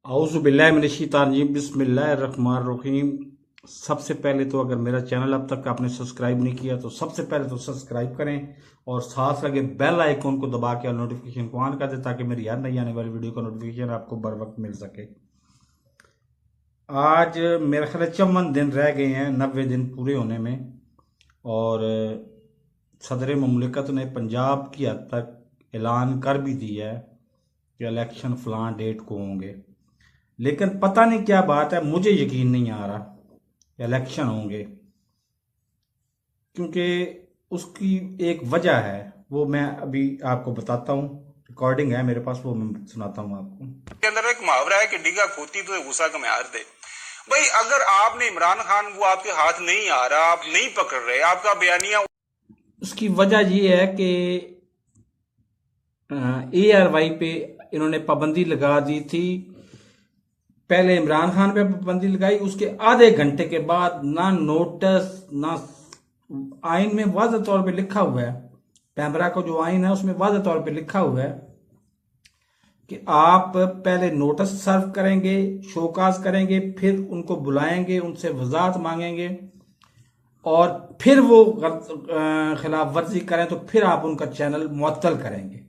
औज़ुबिल्लाहिमिनश्शैतानिर्रजीम बिस्मिल्लाहिर्रहमानिर्रहीम। सबसे पहले तो अगर मेरा चैनल अब तक आपने सब्सक्राइब नहीं किया तो सबसे पहले तो सब्सक्राइब करें और साथ लगे बेल आइकॉन को दबा के नोटिफिकेशन को ऑन कर दें ताकि मेरी हर नई आने वाली वीडियो का नोटिफिकेशन आपको बर वक्त मिल सके। आज मेरे ख्याल 54 दिन रह गए हैं 90 दिन पूरे होने में और सदर मुमलिकत ने पंजाब की हद तक ऐलान कर भी दिया है कि इलेक्शन फलां डेट को होंगे, लेकिन पता नहीं क्या बात है, मुझे यकीन नहीं आ रहा इलेक्शन होंगे, क्योंकि उसकी एक वजह है वो मैं अभी आपको बताता हूँ। रिकॉर्डिंग है मेरे पास, वो मैं सुनाता हूँ आपको। के अंदर एक मुहावरा है कि डिगा खोती तो गुस्सा का म्यार दे। भाई अगर आपने इमरान खान वो आपके हाथ नहीं आ रहा, आप नहीं पकड़ रहे, आपका बयानिया, उसकी वजह ये है कि ARY पे इन्होंने पाबंदी लगा दी थी। पहले इमरान खान पे पाबंदी लगाई, उसके आधे घंटे के बाद ना नोटिस ना आइन में वाज़ेह तौर पे लिखा हुआ है, पैमरा का जो आइन है उसमें वाज़ेह तौर पे लिखा हुआ है कि आप पहले नोटिस सर्व करेंगे, शोकाज करेंगे, फिर उनको बुलाएंगे, उनसे वजाहत मांगेंगे और फिर वो खिलाफ वर्जी करें तो फिर आप उनका चैनल मुअत्तल करेंगे।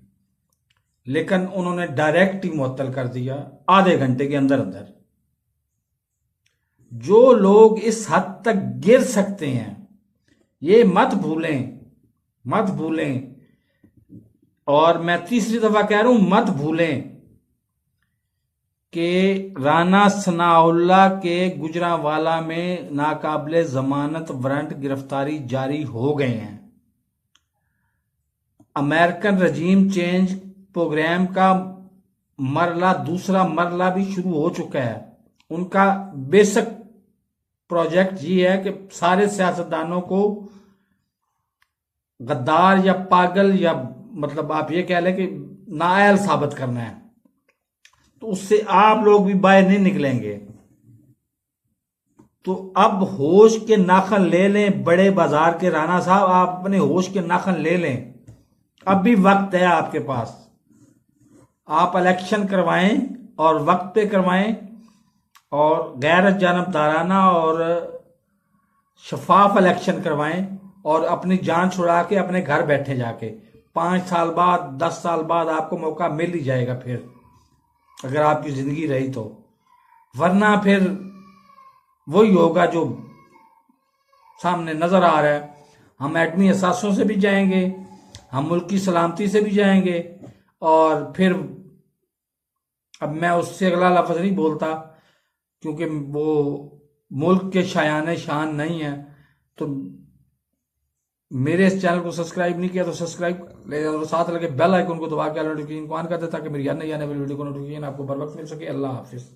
लेकिन उन्होंने डायरेक्ट ही मुअत्तल कर दिया आधे घंटे के अंदर अंदर। जो लोग इस हद तक गिर सकते हैं ये मत भूलें, मत भूलें, और मैं तीसरी दफा कह रहा हूं मत भूलें कि राना सनाउल्लाह के गुजरांवाला में नाकाबिले जमानत वारंट गिरफ्तारी जारी हो गए हैं। अमेरिकन रजीम चेंज प्रोग्राम का मरला, दूसरा मरला भी शुरू हो चुका है। उनका बेसिक प्रोजेक्ट ये है कि सारे सियासतदानों को गद्दार या पागल या मतलब आप ये कह लें कि नाअहल साबित करना है, तो उससे आप लोग भी बाहर नहीं निकलेंगे। तो अब होश के नाखन ले लें, बड़े बाजार के राणा साहब, आप अपने होश के नाखन ले लें, अब भी वक्त है आपके पास। आप इलेक्शन करवाएं और वक्त पे करवाएं और गैर जानबदाराना और शफाफ इलेक्शन करवाएं और अपनी जान छुड़ा के अपने घर बैठे जाके 5 साल बाद 10 साल बाद आपको मौका मिल ही जाएगा फिर, अगर आपकी जिंदगी रही तो। वरना फिर वही होगा जो सामने नजर आ रहा है। हम एटमी असासों से भी जाएंगे, हम मुल्क की सलामती से भी जाएंगे, और फिर अब मैं उससे अगला लफ्ज नहीं बोलता क्योंकि वो मुल्क के शायान शान नहीं है। तो मेरे इस चैनल को सब्सक्राइब नहीं किया तो सब्सक्राइब ले और साथ लगे बेल आइकन को दबा के नोटिफिकेशन को ऑन कर दे ताकि मेरी नई आने वाली वीडियो को नोटिफिकेशन आपको बर वक्त मिल सके। अल्लाह हाफिज।